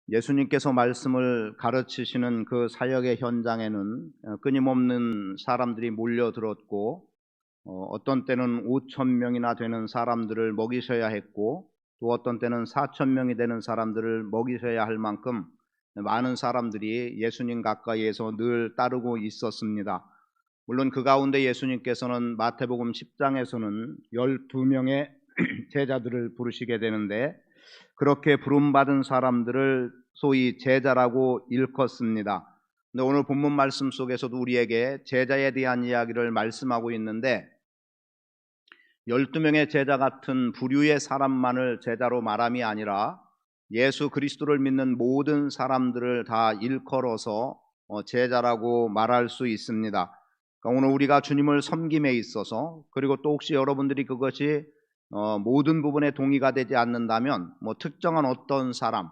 예수님께서 말씀을 가르치시는 그 사역의 현장에는 끊임없는 사람들이 몰려들었고 어떤 때는 5천 명이나 되는 사람들을 먹이셔야 했고 또 어떤 때는 4천 명이 되는 사람들을 먹이셔야 할 만큼 많은 사람들이 예수님 가까이에서 늘 따르고 있었습니다. 물론 그 가운데 예수님께서는 마태복음 10장에서는 12명의 제자들을 부르시게 되는데 그렇게 부름받은 사람들을 소위 제자라고 일컫습니다. 근데 오늘 본문 말씀 속에서도 우리에게 제자에 대한 이야기를 말씀하고 있는데 12명의 제자 같은 부류의 사람만을 제자로 말함이 아니라 예수 그리스도를 믿는 모든 사람들을 다 일컬어서 제자라고 말할 수 있습니다. 그러니까 오늘 우리가 주님을 섬김에 있어서 그리고 또 혹시 여러분들이 그것이 모든 부분에 동의가 되지 않는다면 특정한 어떤 사람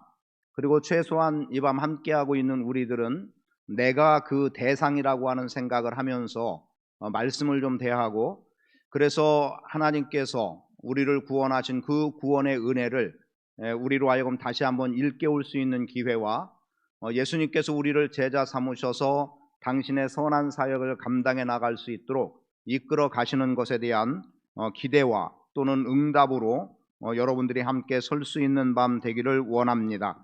그리고 최소한 이 밤 함께하고 있는 우리들은 내가 그 대상이라고 하는 생각을 하면서 말씀을 좀 대하고 그래서 하나님께서 우리를 구원하신 그 구원의 은혜를 우리로 하여금 다시 한번 일깨울 수 있는 기회와 예수님께서 우리를 제자 삼으셔서 당신의 선한 사역을 감당해 나갈 수 있도록 이끌어 가시는 것에 대한 기대와 또는 응답으로 여러분들이 함께 설 수 있는 밤 되기를 원합니다.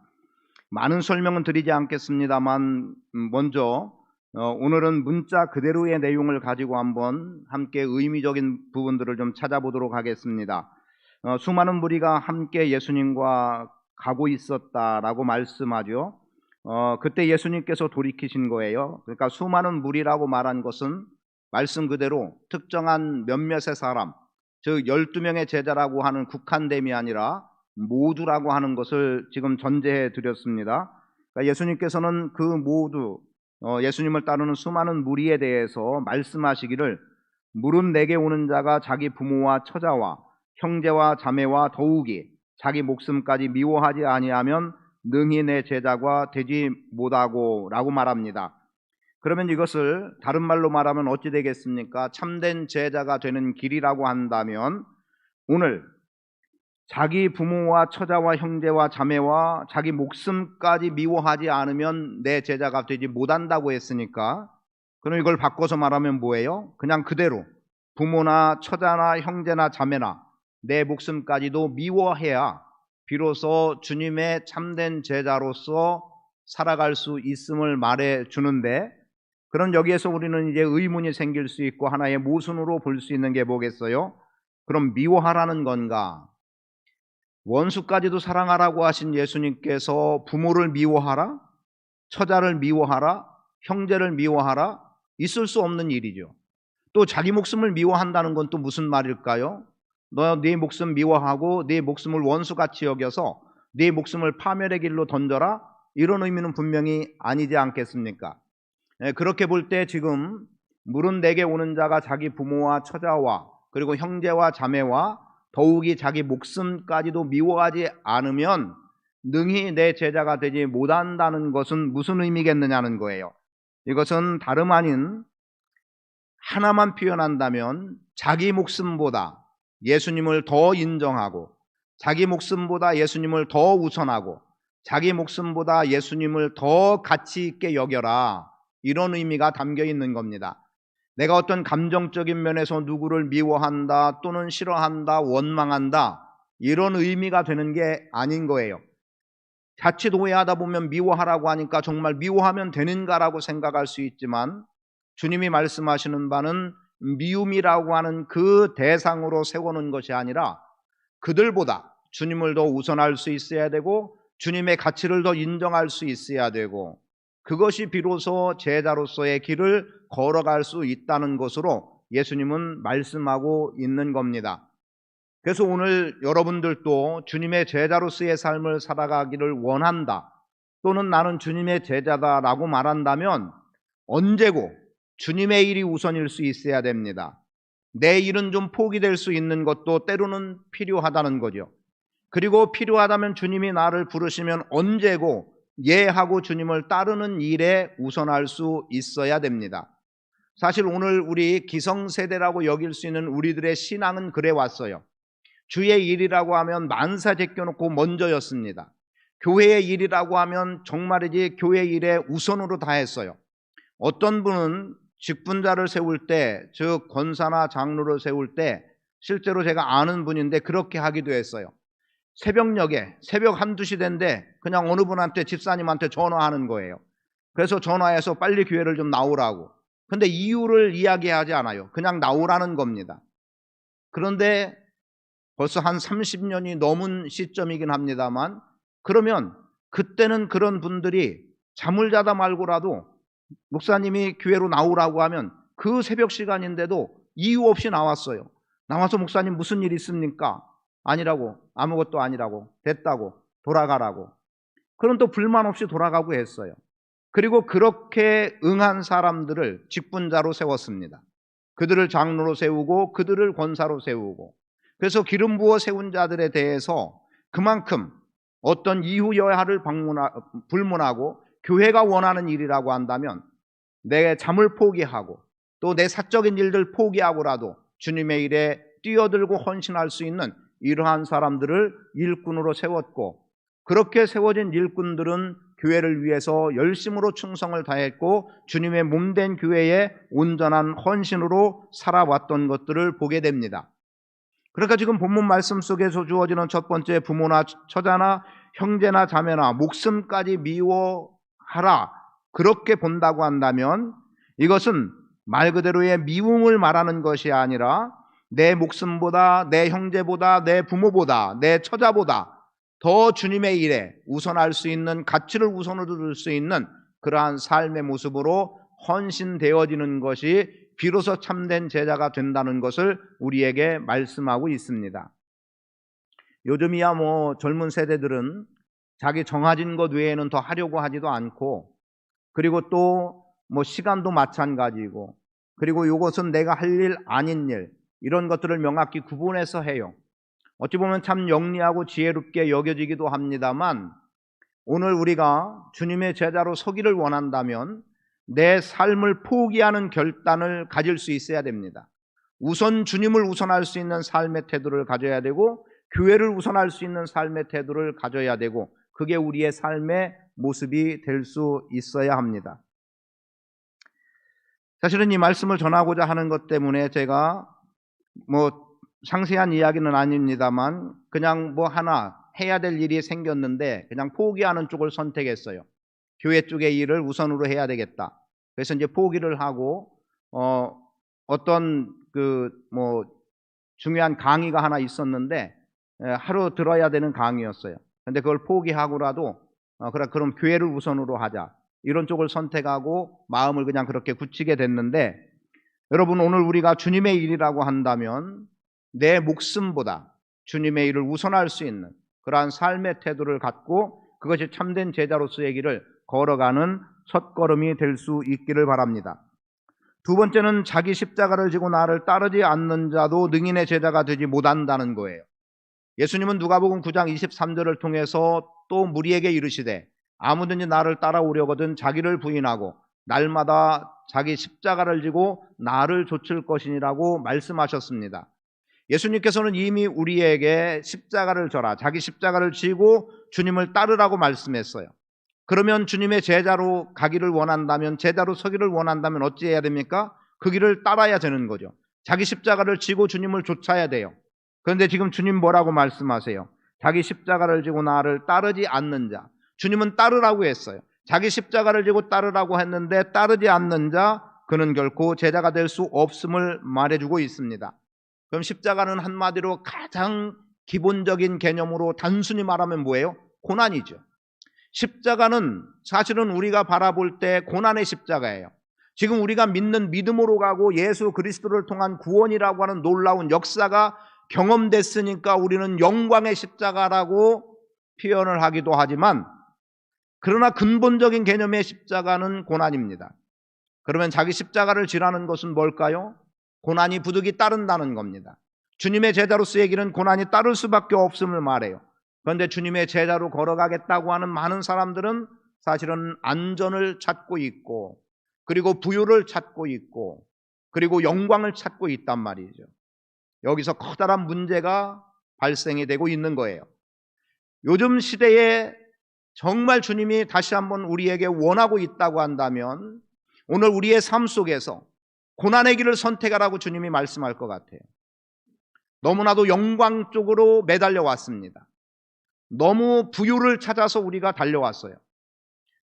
많은 설명은 드리지 않겠습니다만 먼저 오늘은 문자 그대로의 내용을 가지고 한번 함께 의미적인 부분들을 좀 찾아보도록 하겠습니다. 수많은 무리가 함께 예수님과 가고 있었다라고 말씀하죠. 그때 예수님께서 돌이키신 거예요. 그러니까 수많은 무리라고 말한 것은 말씀 그대로 특정한 몇몇의 사람, 즉 12명의 제자라고 하는 국한됨이 아니라 모두라고 하는 것을 지금 전제해 드렸습니다. 그러니까 예수님께서는 그 모두 예수님을 따르는 수많은 무리에 대해서 말씀하시기를 물은 내게 오는 자가 자기 부모와 처자와 형제와 자매와 더욱이 자기 목숨까지 미워하지 아니하면 능히 내 제자가 되지 못하고 라고 말합니다. 그러면 이것을 다른 말로 말하면 어찌 되겠습니까? 참된 제자가 되는 길이라고 한다면 오늘 자기 부모와 처자와 형제와 자매와 자기 목숨까지 미워하지 않으면 내 제자가 되지 못한다고 했으니까 그럼 이걸 바꿔서 말하면 뭐예요? 그냥 그대로 부모나 처자나 형제나 자매나 내 목숨까지도 미워해야 비로소 주님의 참된 제자로서 살아갈 수 있음을 말해 주는데 그럼 여기에서 우리는 이제 의문이 생길 수 있고 하나의 모순으로 볼 수 있는 게 뭐겠어요? 그럼 미워하라는 건가? 원수까지도 사랑하라고 하신 예수님께서 부모를 미워하라? 처자를 미워하라? 형제를 미워하라? 있을 수 없는 일이죠. 또 자기 목숨을 미워한다는 건 또 무슨 말일까요? 너 네 목숨 미워하고 네 목숨을 원수같이 여겨서 네 목숨을 파멸의 길로 던져라? 이런 의미는 분명히 아니지 않겠습니까? 그렇게 볼 때 지금 물은 내게 오는 자가 자기 부모와 처자와 그리고 형제와 자매와 더욱이 자기 목숨까지도 미워하지 않으면 능히 내 제자가 되지 못한다는 것은 무슨 의미겠느냐는 거예요. 이것은 다름 아닌 하나만 표현한다면 자기 목숨보다 예수님을 더 인정하고 자기 목숨보다 예수님을 더 우선하고 자기 목숨보다 예수님을 더 가치 있게 여겨라, 이런 의미가 담겨 있는 겁니다. 내가 어떤 감정적인 면에서 누구를 미워한다 또는 싫어한다 원망한다 이런 의미가 되는 게 아닌 거예요. 자칫 오해하다 보면 미워하라고 하니까 정말 미워하면 되는가라고 생각할 수 있지만 주님이 말씀하시는 바는 미움이라고 하는 그 대상으로 세우는 것이 아니라 그들보다 주님을 더 우선할 수 있어야 되고 주님의 가치를 더 인정할 수 있어야 되고 그것이 비로소 제자로서의 길을 걸어갈 수 있다는 것으로 예수님은 말씀하고 있는 겁니다. 그래서 오늘 여러분들도 주님의 제자로서의 삶을 살아가기를 원한다 또는 나는 주님의 제자다라고 말한다면 언제고 주님의 일이 우선일 수 있어야 됩니다. 내 일은 좀 포기될 수 있는 것도 때로는 필요하다는 거죠. 그리고 필요하다면 주님이 나를 부르시면 언제고 예하고 주님을 따르는 일에 우선할 수 있어야 됩니다. 사실 오늘 우리 기성세대라고 여길 수 있는 우리들의 신앙은 그래 왔어요. 주의 일이라고 하면 만사 제껴놓고 먼저였습니다. 교회의 일이라고 하면 정말이지 교회 일에 우선으로 다 했어요. 어떤 분은 직분자를 세울 때, 즉 권사나 장로를 세울 때, 실제로 제가 아는 분인데 그렇게 하기도 했어요. 새벽녘에 새벽 한두 시대인데 그냥 어느 분한테, 집사님한테 전화하는 거예요. 그래서 전화해서 빨리 교회를 좀 나오라고. 근데 이유를 이야기하지 않아요. 그냥 나오라는 겁니다. 그런데 벌써 한 30년이 넘은 시점이긴 합니다만, 그러면 그때는 그런 분들이 잠을 자다 말고라도 목사님이 교회로 나오라고 하면 그 새벽 시간인데도 이유 없이 나왔어요. 나와서 목사님 무슨 일 있습니까? 아니라고, 아무것도 아니라고, 됐다고, 돌아가라고. 그럼 또 불만 없이 돌아가고 했어요. 그리고 그렇게 응한 사람들을 직분자로 세웠습니다. 그들을 장로로 세우고 그들을 권사로 세우고, 그래서 기름 부어 세운 자들에 대해서 그만큼 어떤 이후 여하를 불문하고 교회가 원하는 일이라고 한다면 내 잠을 포기하고 또 내 사적인 일들 포기하고라도 주님의 일에 뛰어들고 헌신할 수 있는 이러한 사람들을 일꾼으로 세웠고, 그렇게 세워진 일꾼들은 교회를 위해서 열심으로 충성을 다했고 주님의 몸된 교회에 온전한 헌신으로 살아왔던 것들을 보게 됩니다. 그러니까 지금 본문 말씀 속에서 주어지는 첫 번째, 부모나 처자나 형제나 자매나 목숨까지 미워하라, 그렇게 본다고 한다면 이것은 말 그대로의 미움을 말하는 것이 아니라 내 목숨보다, 내 형제보다, 내 부모보다, 내 처자보다 더 주님의 일에 우선할 수 있는, 가치를 우선으로 둘 수 있는 그러한 삶의 모습으로 헌신되어지는 것이 비로소 참된 제자가 된다는 것을 우리에게 말씀하고 있습니다. 요즘이야 젊은 세대들은 자기 정해진 것 외에는 더 하려고 하지도 않고, 그리고 또 시간도 마찬가지고, 그리고 이것은 내가 할 일 아닌 일, 이런 것들을 명확히 구분해서 해요. 어찌 보면 참 영리하고 지혜롭게 여겨지기도 합니다만, 오늘 우리가 주님의 제자로 서기를 원한다면 내 삶을 포기하는 결단을 가질 수 있어야 됩니다. 우선 주님을 우선할 수 있는 삶의 태도를 가져야 되고, 교회를 우선할 수 있는 삶의 태도를 가져야 되고, 그게 우리의 삶의 모습이 될 수 있어야 합니다. 사실은 이 말씀을 전하고자 하는 것 때문에 제가 상세한 이야기는 아닙니다만 그냥 하나 해야 될 일이 생겼는데 그냥 포기하는 쪽을 선택했어요. 교회 쪽의 일을 우선으로 해야 되겠다. 그래서 이제 포기를 하고 어떤 중요한 강의가 하나 있었는데 하루 들어야 되는 강의였어요. 근데 그걸 포기하고라도 그럼 교회를 우선으로 하자, 이런 쪽을 선택하고 마음을 그냥 그렇게 굳히게 됐는데, 여러분, 오늘 우리가 주님의 일이라고 한다면 내 목숨보다 주님의 일을 우선할 수 있는 그러한 삶의 태도를 갖고 그것이 참된 제자로서의 길을 걸어가는 첫걸음이 될 수 있기를 바랍니다. 두 번째는 자기 십자가를 지고 나를 따르지 않는 자도 능인의 제자가 되지 못한다는 거예요. 예수님은 누가복음 9장 23절을 통해서 또 무리에게 이르시되 아무든지 나를 따라오려거든 자기를 부인하고 날마다 자기 십자가를 지고 나를 좇을 것이니라고 말씀하셨습니다. 예수님께서는 이미 우리에게 십자가를 져라, 자기 십자가를 지고 주님을 따르라고 말씀했어요. 그러면 주님의 제자로 가기를 원한다면, 제자로 서기를 원한다면 어찌해야 됩니까? 그 길을 따라야 되는 거죠. 자기 십자가를 지고 주님을 좇아야 돼요. 그런데 지금 주님 뭐라고 말씀하세요? 자기 십자가를 지고 나를 따르지 않는 자. 주님은 따르라고 했어요. 자기 십자가를 지고 따르라고 했는데 따르지 않는 자, 그는 결코 제자가 될 수 없음을 말해주고 있습니다. 그럼 십자가는 한마디로 가장 기본적인 개념으로 단순히 말하면 뭐예요? 고난이죠. 십자가는 사실은 우리가 바라볼 때 고난의 십자가예요. 지금 우리가 믿는 믿음으로 가고 예수 그리스도를 통한 구원이라고 하는 놀라운 역사가 경험됐으니까 우리는 영광의 십자가라고 표현을 하기도 하지만, 그러나 근본적인 개념의 십자가는 고난입니다. 그러면 자기 십자가를 지라는 것은 뭘까요? 고난이 부득이 따른다는 겁니다. 주님의 제자로서의 길은 고난이 따를 수밖에 없음을 말해요. 그런데 주님의 제자로 걸어가겠다고 하는 많은 사람들은 사실은 안전을 찾고 있고, 그리고 부유를 찾고 있고, 그리고 영광을 찾고 있단 말이죠. 여기서 커다란 문제가 발생이 되고 있는 거예요. 요즘 시대에 정말 주님이 다시 한번 우리에게 원하고 있다고 한다면 오늘 우리의 삶 속에서 고난의 길을 선택하라고 주님이 말씀할 것 같아요. 너무나도 영광 쪽으로 매달려 왔습니다. 너무 부유를 찾아서 우리가 달려왔어요.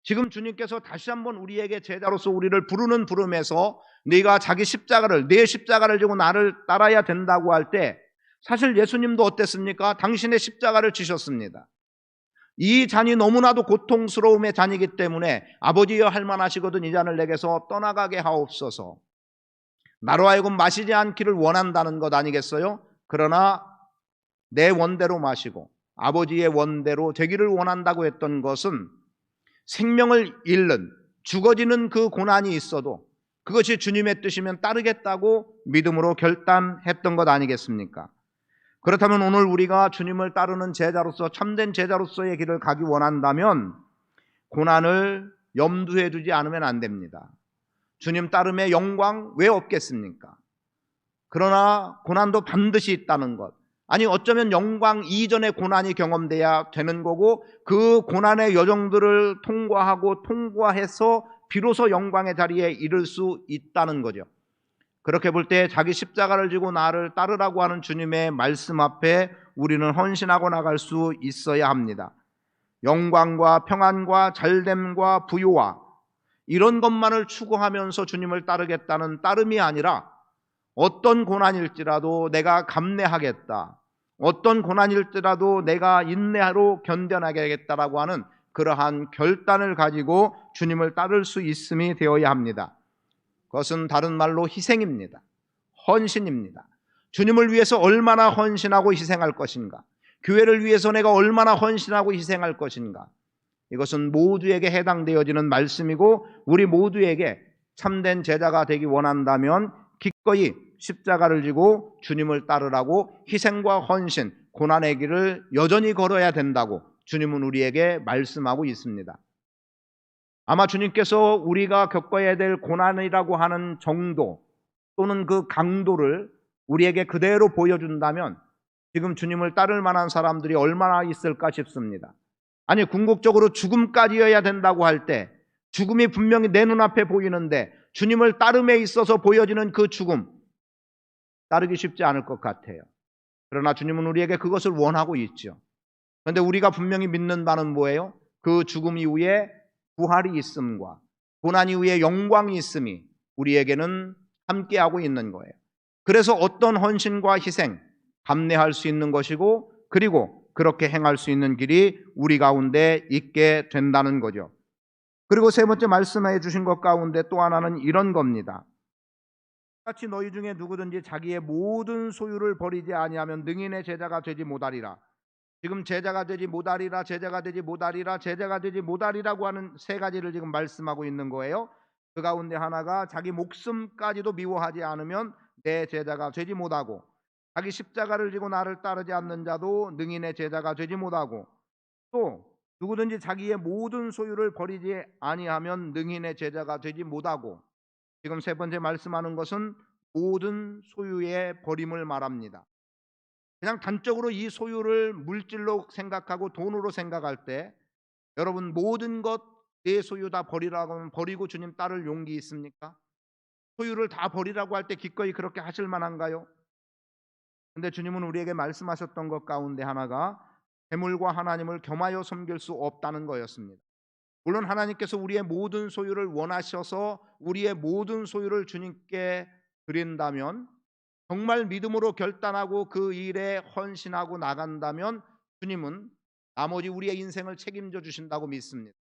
지금 주님께서 다시 한번 우리에게 제자로서 우리를 부르는 부름에서 네가 자기 십자가를, 내 십자가를 지고 나를 따라야 된다고 할 때 사실 예수님도 어땠습니까? 당신의 십자가를 지셨습니다. 이 잔이 너무나도 고통스러움의 잔이기 때문에 아버지여 할만하시거든 이 잔을 내게서 떠나가게 하옵소서. 나로 하여금 마시지 않기를 원한다는 것 아니겠어요? 그러나 내 원대로 마시고 아버지의 원대로 되기를 원한다고 했던 것은 생명을 잃는, 죽어지는 그 고난이 있어도 그것이 주님의 뜻이면 따르겠다고 믿음으로 결단했던 것 아니겠습니까? 그렇다면 오늘 우리가 주님을 따르는 제자로서, 참된 제자로서의 길을 가기 원한다면 고난을 염두에 두지 않으면 안 됩니다. 주님 따름의 영광 왜 없겠습니까? 그러나 고난도 반드시 있다는 것, 아니 어쩌면 영광 이전의 고난이 경험돼야 되는 거고 그 고난의 여정들을 통과해서 비로소 영광의 자리에 이를 수 있다는 거죠. 그렇게 볼 때 자기 십자가를 지고 나를 따르라고 하는 주님의 말씀 앞에 우리는 헌신하고 나갈 수 있어야 합니다. 영광과 평안과 잘됨과 부요와 이런 것만을 추구하면서 주님을 따르겠다는 따름이 아니라 어떤 고난일지라도 내가 감내하겠다, 어떤 고난일지라도 내가 인내하로 견뎌나가겠다라고 하는 그러한 결단을 가지고 주님을 따를 수 있음이 되어야 합니다. 그것은 다른 말로 희생입니다. 헌신입니다. 주님을 위해서 얼마나 헌신하고 희생할 것인가, 교회를 위해서 내가 얼마나 헌신하고 희생할 것인가, 이것은 모두에게 해당되어지는 말씀이고 우리 모두에게 참된 제자가 되기 원한다면 기꺼이 십자가를 지고 주님을 따르라고 희생과 헌신, 고난의 길을 여전히 걸어야 된다고 주님은 우리에게 말씀하고 있습니다. 아마 주님께서 우리가 겪어야 될 고난이라고 하는 정도 또는 그 강도를 우리에게 그대로 보여준다면 지금 주님을 따를 만한 사람들이 얼마나 있을까 싶습니다. 아니 궁극적으로 죽음까지여야 된다고 할 때 죽음이 분명히 내 눈앞에 보이는데 주님을 따름에 있어서 보여지는 그 죽음 따르기 쉽지 않을 것 같아요. 그러나 주님은 우리에게 그것을 원하고 있죠. 그런데 우리가 분명히 믿는 바는 뭐예요? 그 죽음 이후에 부활이 있음과 고난 이후에 영광이 있음이 우리에게는 함께하고 있는 거예요. 그래서 어떤 헌신과 희생, 감내할 수 있는 것이고 그리고 그렇게 행할 수 있는 길이 우리 가운데 있게 된다는 거죠. 그리고 세 번째 말씀해 주신 것 가운데 또 하나는 이런 겁니다. 같이 너희 중에 누구든지 자기의 모든 소유를 버리지 아니하면 능인의 제자가 되지 못하리라. 지금 제자가 되지 못하리라, 제자가 되지 못하리라, 제자가 되지 못하리라고 하는 세 가지를 지금 말씀하고 있는 거예요. 그 가운데 하나가 자기 목숨까지도 미워하지 않으면 내 제자가 되지 못하고, 자기 십자가를 지고 나를 따르지 않는 자도 능인의 제자가 되지 못하고, 또 누구든지 자기의 모든 소유를 버리지 아니하면 능인의 제자가 되지 못하고, 지금 세 번째 말씀하는 것은 모든 소유의 버림을 말합니다. 그냥 단적으로 이 소유를 물질로 생각하고 돈으로 생각할 때 여러분 모든 것 내 소유 다 버리라고 하면 버리고 주님 따를 용기 있습니까? 소유를 다 버리라고 할 때 기꺼이 그렇게 하실 만한가요? 근데 주님은 우리에게 말씀하셨던 것 가운데 하나가 재물과 하나님을 겸하여 섬길 수 없다는 거였습니다. 물론 하나님께서 우리의 모든 소유를 원하셔서 우리의 모든 소유를 주님께 드린다면, 정말 믿음으로 결단하고 그 일에 헌신하고 나간다면 주님은 나머지 우리의 인생을 책임져 주신다고 믿습니다.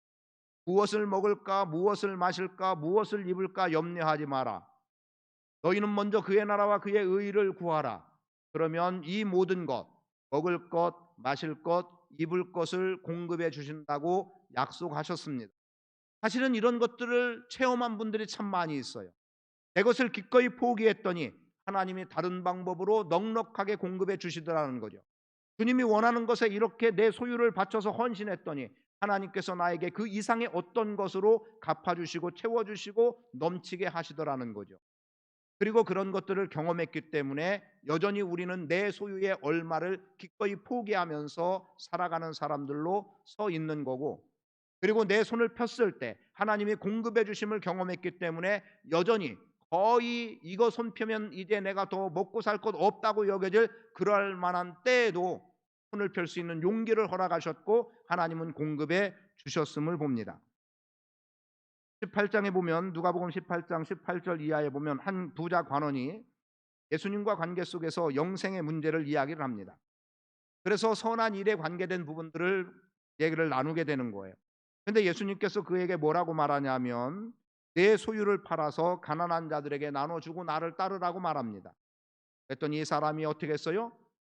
무엇을 먹을까, 무엇을 마실까, 무엇을 입을까 염려하지 마라. 너희는 먼저 그의 나라와 그의 의를 구하라. 그러면 이 모든 것, 먹을 것, 마실 것, 입을 것을 공급해 주신다고 약속하셨습니다. 사실은 이런 것들을 체험한 분들이 참 많이 있어요. 내 것을 기꺼이 포기했더니 하나님이 다른 방법으로 넉넉하게 공급해 주시더라는 거죠. 주님이 원하는 것에 이렇게 내 소유를 바쳐서 헌신했더니 하나님께서 나에게 그 이상의 어떤 것으로 갚아주시고 채워주시고 넘치게 하시더라는 거죠. 그리고 그런 것들을 경험했기 때문에 여전히 우리는 내 소유의 얼마를 기꺼이 포기하면서 살아가는 사람들로 서 있는 거고, 그리고 내 손을 폈을 때 하나님이 공급해 주심을 경험했기 때문에 여전히 거의 이거 손 펴면 이제 내가 더 먹고 살 것 없다고 여겨질 그럴 만한 때에도 손을 펼 수 있는 용기를 허락하셨고 하나님은 공급해 주셨음을 봅니다. 18장에 보면 누가복음 18장 18절 이하에 보면 한 부자 관원이 예수님과 관계 속에서 영생의 문제를 이야기를 합니다. 그래서 선한 일에 관계된 부분들을 얘기를 나누게 되는 거예요. 그런데 예수님께서 그에게 뭐라고 말하냐면 내 소유를 팔아서 가난한 자들에게 나눠주고 나를 따르라고 말합니다. 그랬더니 이 사람이 어떻게 했어요?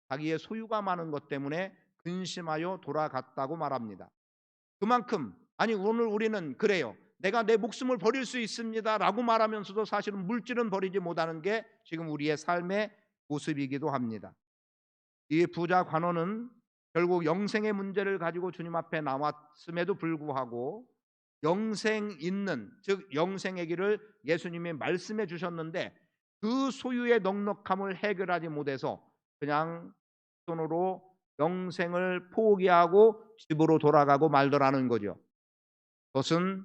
자기의 소유가 많은 것 때문에 근심하여 돌아갔다고 말합니다. 그만큼 아니 오늘 우리는 그래요. 내가 내 목숨을 버릴 수 있습니다라고 말하면서도 사실은 물질은 버리지 못하는 게 지금 우리의 삶의 모습이기도 합니다. 이 부자 관원은 결국 영생의 문제를 가지고 주님 앞에 나왔음에도 불구하고 영생 있는 즉 영생의 길을 예수님이 말씀해 주셨는데 그 소유의 넉넉함을 해결하지 못해서 그냥 손으로 영생을 포기하고 집으로 돌아가고 말더라는 거죠. 그것은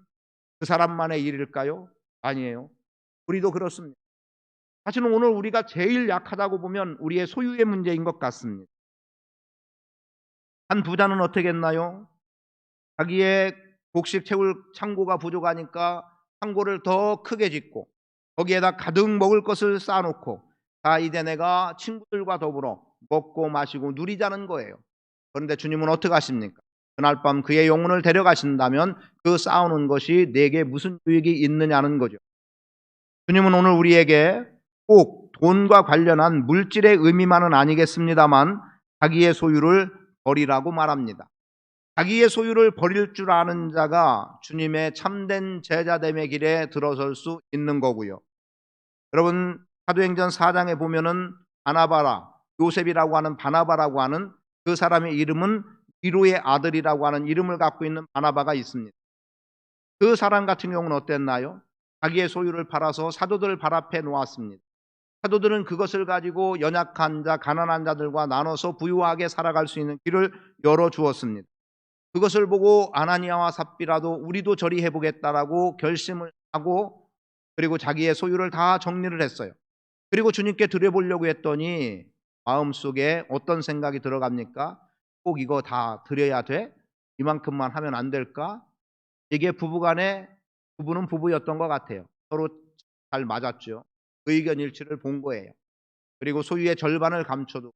그 사람만의 일일까요? 아니에요. 우리도 그렇습니다. 사실은 오늘 우리가 제일 약하다고 보면 우리의 소유의 문제인 것 같습니다. 한 부자는 어떻게 했나요? 자기의 곡식 채울 창고가 부족하니까 창고를 더 크게 짓고 거기에다 가득 먹을 것을 쌓아놓고 이제 내가 친구들과 더불어 먹고 마시고 누리자는 거예요. 그런데 주님은 어떻게 하십니까? 그날 밤 그의 영혼을 데려가신다면 그 쌓아놓은 것이 내게 무슨 유익이 있느냐는 거죠. 주님은 오늘 우리에게 꼭 돈과 관련한 물질의 의미만은 아니겠습니다만 자기의 소유를 버리라고 말합니다. 자기의 소유를 버릴 줄 아는 자가 주님의 참된 제자됨의 길에 들어설 수 있는 거고요. 여러분 사도행전 4장에 보면은 바나바라 요셉이라고 하는 바나바라고 하는 그 사람의 이름은 위로의 아들이라고 하는 이름을 갖고 있는 바나바가 있습니다. 그 사람 같은 경우는 어땠나요? 자기의 소유를 팔아서 사도들 발 앞에 놓았습니다. 사도들은 그것을 가지고 연약한 자, 가난한 자들과 나눠서 부유하게 살아갈 수 있는 길을 열어주었습니다. 그것을 보고 아나니아와 삽비라도 우리도 저리 해보겠다라고 결심을 하고 그리고 자기의 소유를 다 정리를 했어요. 그리고 주님께 드려보려고 했더니 마음속에 어떤 생각이 들어갑니까? 꼭 이거 다 드려야 돼? 이만큼만 하면 안 될까? 이게 부부간에 부부는 부부였던 것 같아요. 서로 잘 맞았죠. 의견 일치를 본 거예요. 그리고 소유의 절반을 감춰도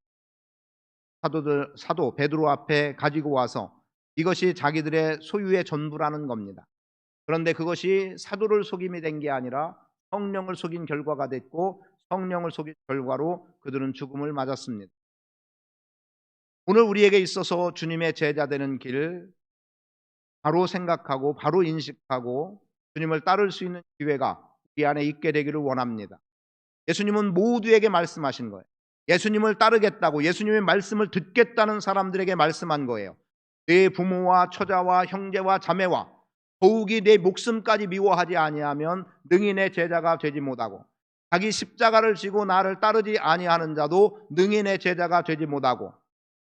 사도 베드로 앞에 가지고 와서 이것이 자기들의 소유의 전부라는 겁니다. 그런데 그것이 사도를 속임이 된 게 아니라 성령을 속인 결과가 됐고 성령을 속인 결과로 그들은 죽음을 맞았습니다. 오늘 우리에게 있어서 주님의 제자 되는 길 바로 생각하고 바로 인식하고 주님을 따를 수 있는 기회가 우리 안에 있게 되기를 원합니다. 예수님은 모두에게 말씀하신 거예요. 예수님을 따르겠다고 예수님의 말씀을 듣겠다는 사람들에게 말씀한 거예요. 내 부모와 처자와 형제와 자매와 더욱이 내 목숨까지 미워하지 아니하면 능히 내 제자가 되지 못하고 자기 십자가를 지고 나를 따르지 아니하는 자도 능히 내 제자가 되지 못하고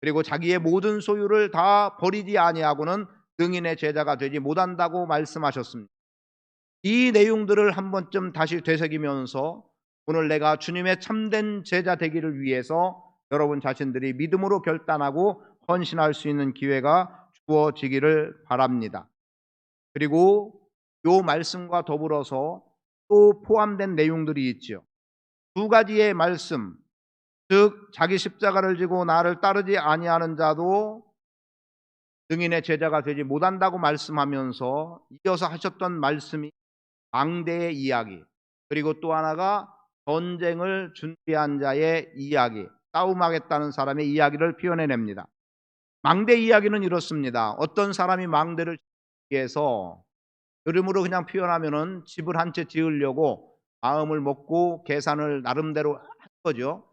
그리고 자기의 모든 소유를 다 버리지 아니하고는 능히 내 제자가 되지 못한다고 말씀하셨습니다. 이 내용들을 한 번쯤 다시 되새기면서 오늘 내가 주님의 참된 제자 되기를 위해서 여러분 자신들이 믿음으로 결단하고 헌신할 수 있는 기회가 주어지기를 바랍니다. 그리고 이 말씀과 더불어서 또 포함된 내용들이 있죠. 두 가지의 말씀, 즉 자기 십자가를 지고 나를 따르지 아니하는 자도 능인의 제자가 되지 못한다고 말씀하면서 이어서 하셨던 말씀이 망대의 이야기, 그리고 또 하나가 전쟁을 준비한 자의 이야기, 싸움하겠다는 사람의 이야기를 표현해냅니다. 망대 이야기는 이렇습니다. 어떤 사람이 망대를 위해서 이름으로 그냥 표현하면은 집을 한 채 지으려고 마음을 먹고 계산을 나름대로 한 거죠.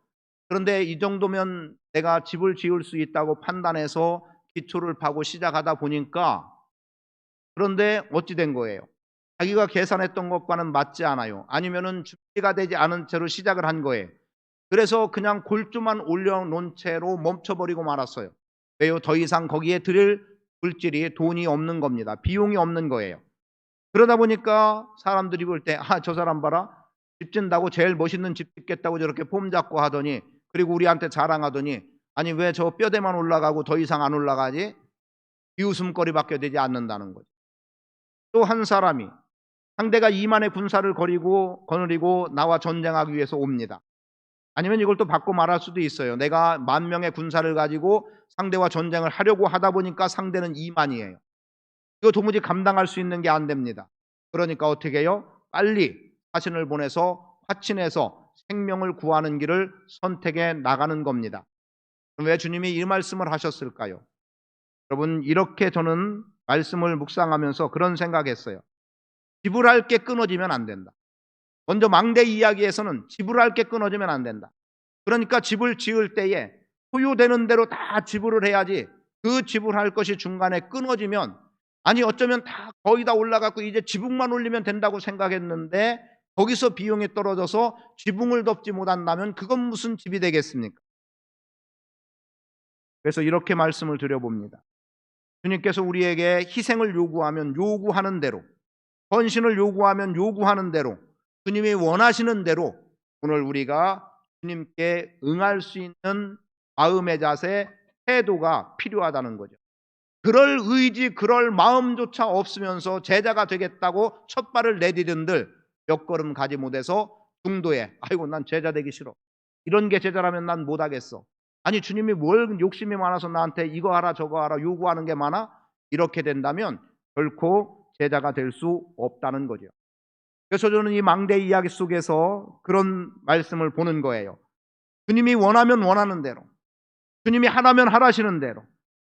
그런데 이 정도면 내가 집을 지을 수 있다고 판단해서 기초를 파고 시작하다 보니까 그런데 어찌 된 거예요? 자기가 계산했던 것과는 맞지 않아요. 아니면은 준비가 되지 않은 채로 시작을 한 거예요. 그래서 그냥 골조만 올려놓은 채로 멈춰버리고 말았어요. 왜요? 더 이상 거기에 들일 물질이 돈이 없는 겁니다. 비용이 없는 거예요. 그러다 보니까 사람들이 볼 때 저 사람 봐라. 집 짓는다고 제일 멋있는 집 짓겠다고 저렇게 폼 잡고 하더니, 그리고 우리한테 자랑하더니, 아니 왜 저 뼈대만 올라가고 더 이상 안 올라가지? 비웃음거리밖에 되지 않는다는 거죠. 또 한 사람이 상대가 2만의 군사를 거느리고 나와 전쟁하기 위해서 옵니다. 아니면 이걸 또 바꿔 말할 수도 있어요. 내가 10,000명의 군사를 가지고 상대와 전쟁을 하려고 하다 보니까 상대는 2만이에요. 이거 도무지 감당할 수 있는 게 안 됩니다. 그러니까 어떻게 해요? 빨리 사신을 보내서 화친해서 생명을 구하는 길을 선택해 나가는 겁니다. 그럼 왜 주님이 이 말씀을 하셨을까요? 여러분, 이렇게 저는 말씀을 묵상하면서 그런 생각했어요. 지불할 게 끊어지면 안 된다. 먼저 망대 이야기에서는 지불할 게 끊어지면 안 된다. 그러니까 집을 지을 때에 소요되는 대로 다 지불을 해야지, 그 지불할 것이 중간에 끊어지면, 아니 어쩌면 다 거의 다 올라갔고 이제 지붕만 올리면 된다고 생각했는데 거기서 비용이 떨어져서 지붕을 덮지 못한다면 그건 무슨 집이 되겠습니까? 그래서 이렇게 말씀을 드려봅니다. 주님께서 우리에게 희생을 요구하면 요구하는 대로, 헌신을 요구하면 요구하는 대로, 주님이 원하시는 대로 오늘 우리가 주님께 응할 수 있는 마음의 자세, 태도가 필요하다는 거죠. 그럴 의지, 그럴 마음조차 없으면서 제자가 되겠다고 첫 발을 내디딘들 몇 걸음 가지 못해서 중도에, 아이고 난 제자 되기 싫어, 이런 게 제자라면 난 못하겠어, 아니 주님이 뭘 욕심이 많아서 나한테 이거 하라 저거 하라 요구하는 게 많아? 이렇게 된다면 결코 제자가 될 수 없다는 거죠. 그래서 저는 이 망대 이야기 속에서 그런 말씀을 보는 거예요. 주님이 원하면 원하는 대로, 주님이 하라면 하라시는 대로,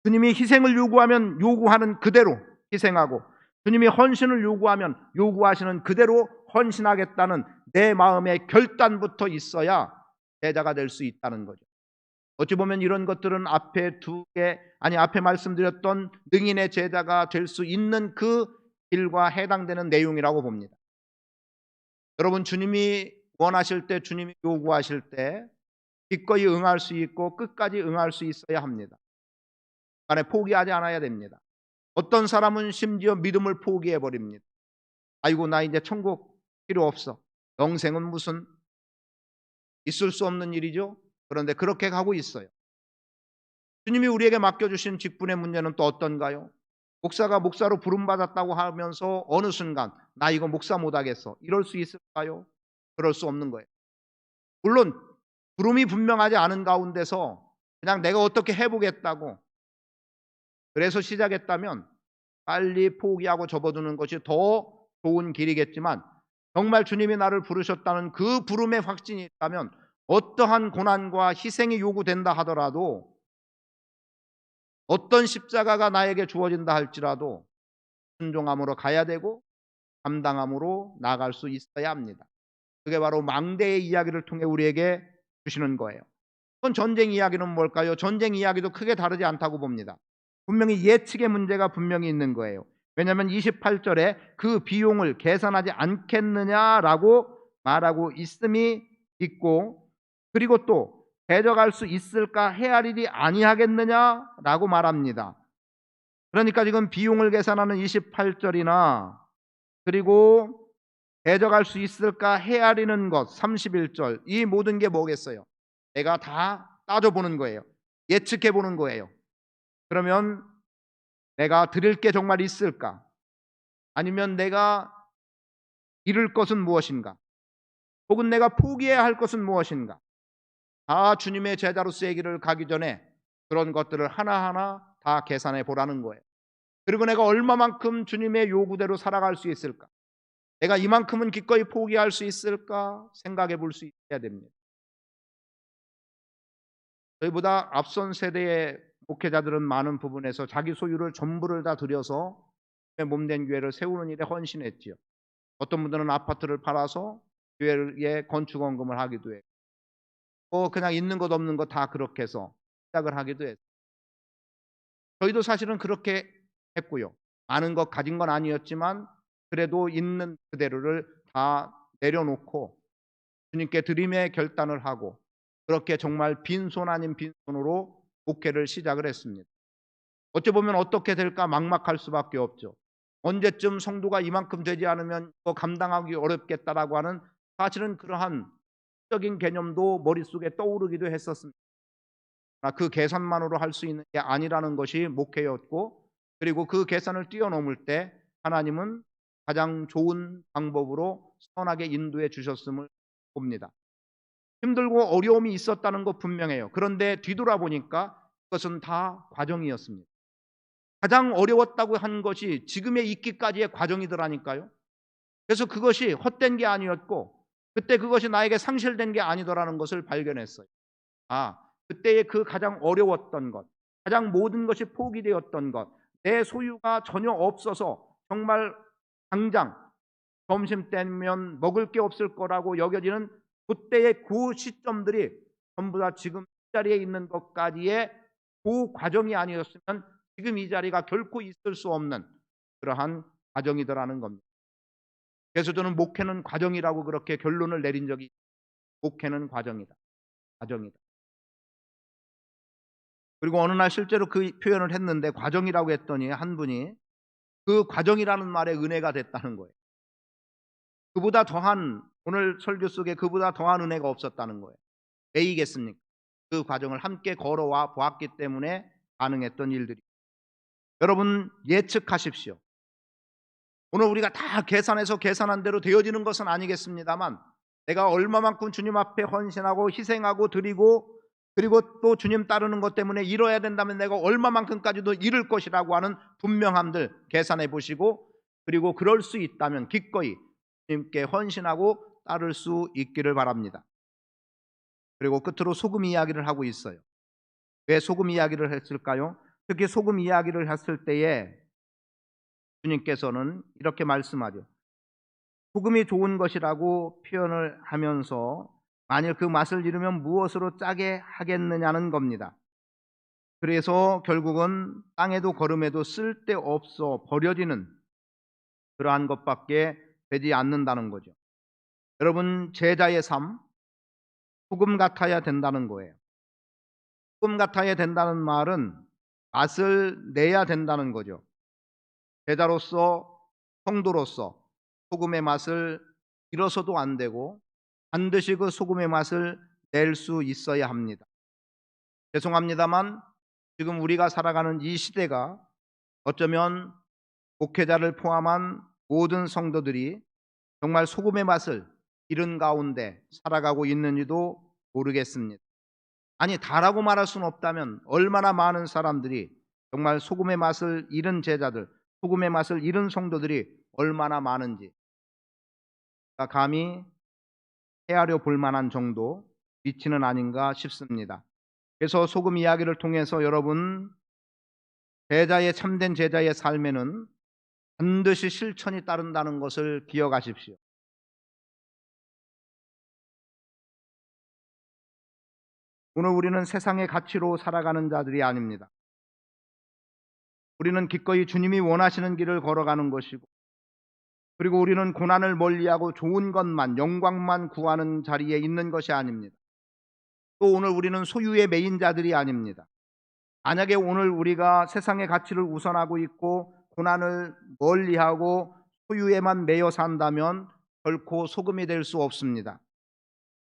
주님이 희생을 요구하면 요구하는 그대로 희생하고, 주님이 헌신을 요구하면 요구하시는 그대로 헌신하겠다는 내 마음의 결단부터 있어야 제자가 될 수 있다는 거죠. 어찌 보면 이런 것들은 앞에 말씀드렸던 능인의 제자가 될 수 있는 그 길과 해당되는 내용이라고 봅니다. 여러분, 주님이 원하실 때, 주님이 요구하실 때 기꺼이 응할 수 있고 끝까지 응할 수 있어야 합니다. 간에 포기하지 않아야 됩니다. 어떤 사람은 심지어 믿음을 포기해 버립니다. 아이고 나 이제 천국 필요 없어, 영생은 무슨, 있을 수 없는 일이죠. 그런데 그렇게 가고 있어요. 주님이 우리에게 맡겨주신 직분의 문제는 또 어떤가요? 목사가 목사로 부름받았다고 하면서 어느 순간 나 이거 목사 못하겠어, 이럴 수 있을까요? 그럴 수 없는 거예요. 물론 부름이 분명하지 않은 가운데서 그냥 내가 어떻게 해보겠다고 그래서 시작했다면 빨리 포기하고 접어두는 것이 더 좋은 길이겠지만, 정말 주님이 나를 부르셨다는 그 부름의 확신이 있다면 어떠한 고난과 희생이 요구된다 하더라도, 어떤 십자가가 나에게 주어진다 할지라도 순종함으로 가야 되고 감당함으로 나아갈 수 있어야 합니다. 그게 바로 망대의 이야기를 통해 우리에게 주시는 거예요. 그건 전쟁 이야기는 뭘까요? 전쟁 이야기도 크게 다르지 않다고 봅니다. 분명히 예측의 문제가 분명히 있는 거예요. 왜냐하면 28절에 그 비용을 계산하지 않겠느냐라고 말하고 있음이 있고, 그리고 또 대적할 수 있을까 헤아리지 아니하겠느냐라고 말합니다. 그러니까 지금 비용을 계산하는 28절이나 그리고 대적할 수 있을까 헤아리는 것 31절, 이 모든 게 뭐겠어요? 내가 다 따져보는 거예요. 예측해보는 거예요. 그러면 내가 드릴 게 정말 있을까? 아니면 내가 잃을 것은 무엇인가? 혹은 내가 포기해야 할 것은 무엇인가? 다 주님의 제자로서의 길을 가기 전에 그런 것들을 하나하나 다 계산해 보라는 거예요. 그리고 내가 얼마만큼 주님의 요구대로 살아갈 수 있을까? 내가 이만큼은 기꺼이 포기할 수 있을까? 생각해 볼 수 있어야 됩니다. 저희보다 앞선 세대의 목회자들은 많은 부분에서 자기 소유를 전부를 다 들여서 몸된 교회를 세우는 일에 헌신했지요. 어떤 분들은 아파트를 팔아서 교회에 건축원금을 하기도 했고, 그냥 있는 것 없는 것 다 그렇게 해서 시작을 하기도 했어요. 저희도 사실은 그렇게 했고요. 많은 것 가진 건 아니었지만 그래도 있는 그대로를 다 내려놓고 주님께 드림의 결단을 하고, 그렇게 정말 빈손 아닌 빈손으로 목회를 시작을 했습니다. 어찌 보면 어떻게 될까 막막할 수밖에 없죠. 언제쯤 성도가 이만큼 되지 않으면 이거 감당하기 어렵겠다라고 하는 사실은 그러한 적인 개념도 머릿속에 떠오르기도 했었습니다. 그 계산만으로 할 수 있는 게 아니라는 것이 목회였고, 그리고 그 계산을 뛰어넘을 때 하나님은 가장 좋은 방법으로 선하게 인도해 주셨음을 봅니다. 힘들고 어려움이 있었다는 것 분명해요. 그런데 뒤돌아보니까 그것은 다 과정이었습니다. 가장 어려웠다고 한 것이 지금에 있기까지의 과정이더라니까요. 그래서 그것이 헛된 게 아니었고, 그때 그것이 나에게 상실된 게 아니더라는 것을 발견했어요. 그때의 그 가장 어려웠던 것, 가장 모든 것이 포기되었던 것, 내 소유가 전혀 없어서 정말 당장 점심때면 먹을 게 없을 거라고 여겨지는 그때의 그 시점들이 전부 다 지금 이 자리에 있는 것까지의 그 과정이 아니었으면 지금 이 자리가 결코 있을 수 없는 그러한 과정이더라는 겁니다. 그래서 저는 목회는 과정이라고 그렇게 결론을 내린 적이, 목회는 과정이다. 과정이다. 그리고 어느 날 실제로 그 표현을 했는데, 과정이라고 했더니 한 분이 그 과정이라는 말에 은혜가 됐다는 거예요. 그보다 더한, 오늘 설교 속에 그보다 더한 은혜가 없었다는 거예요. 왜이겠습니까? 그 과정을 함께 걸어와 보았기 때문에 가능했던 일들이. 여러분 예측하십시오. 오늘 우리가 다 계산해서 계산한 대로 되어지는 것은 아니겠습니다만, 내가 얼마만큼 주님 앞에 헌신하고 희생하고 드리고, 그리고 또 주님 따르는 것 때문에 이뤄야 된다면 내가 얼마만큼까지도 이룰 것이라고 하는 분명함들 계산해 보시고, 그리고 그럴 수 있다면 기꺼이 주님께 헌신하고 따를 수 있기를 바랍니다. 그리고 끝으로 소금 이야기를 하고 있어요. 왜 소금 이야기를 했을까요? 특히 소금 이야기를 했을 때에 주님께서는 이렇게 말씀하죠. 소금이 좋은 것이라고 표현을 하면서 만일 그 맛을 잃으면 무엇으로 짜게 하겠느냐는 겁니다. 그래서 결국은 땅에도 거름에도 쓸데없어 버려지는 그러한 것밖에 되지 않는다는 거죠. 여러분 제자의 삶, 소금 같아야 된다는 거예요. 소금 같아야 된다는 말은 맛을 내야 된다는 거죠. 제자로서, 성도로서 소금의 맛을 잃어서도 안 되고 반드시 그 소금의 맛을 낼 수 있어야 합니다. 죄송합니다만 지금 우리가 살아가는 이 시대가 어쩌면 목회자를 포함한 모든 성도들이 정말 소금의 맛을 잃은 가운데 살아가고 있는지도 모르겠습니다. 아니, 다라고 말할 수는 없다면 얼마나 많은 사람들이 정말 소금의 맛을 잃은 제자들, 소금의 맛을 잃은 성도들이 얼마나 많은지 감히 헤아려 볼 만한 정도 위치는 아닌가 싶습니다. 그래서 소금 이야기를 통해서 여러분 제자의, 참된 제자의 삶에는 반드시 실천이 따른다는 것을 기억하십시오. 오늘 우리는 세상의 가치로 살아가는 자들이 아닙니다. 우리는 기꺼이 주님이 원하시는 길을 걸어가는 것이고, 그리고 우리는 고난을 멀리하고 좋은 것만, 영광만 구하는 자리에 있는 것이 아닙니다. 또 오늘 우리는 소유의 메인 자들이 아닙니다. 만약에 오늘 우리가 세상의 가치를 우선하고 있고 고난을 멀리하고 소유에만 매여 산다면 결코 소금이 될 수 없습니다.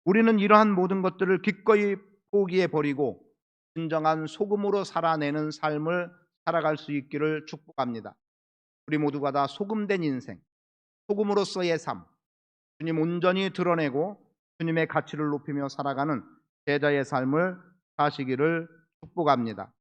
우리는 이러한 모든 것들을 기꺼이 포기해 버리고 진정한 소금으로 살아내는 삶을 살아갈 수 있기를 축복합니다. 우리 모두가 다 소금된 인생, 소금으로서의 삶, 주님 온전히 드러내고 주님의 가치를 높이며 살아가는 제자의 삶을 사시기를 축복합니다.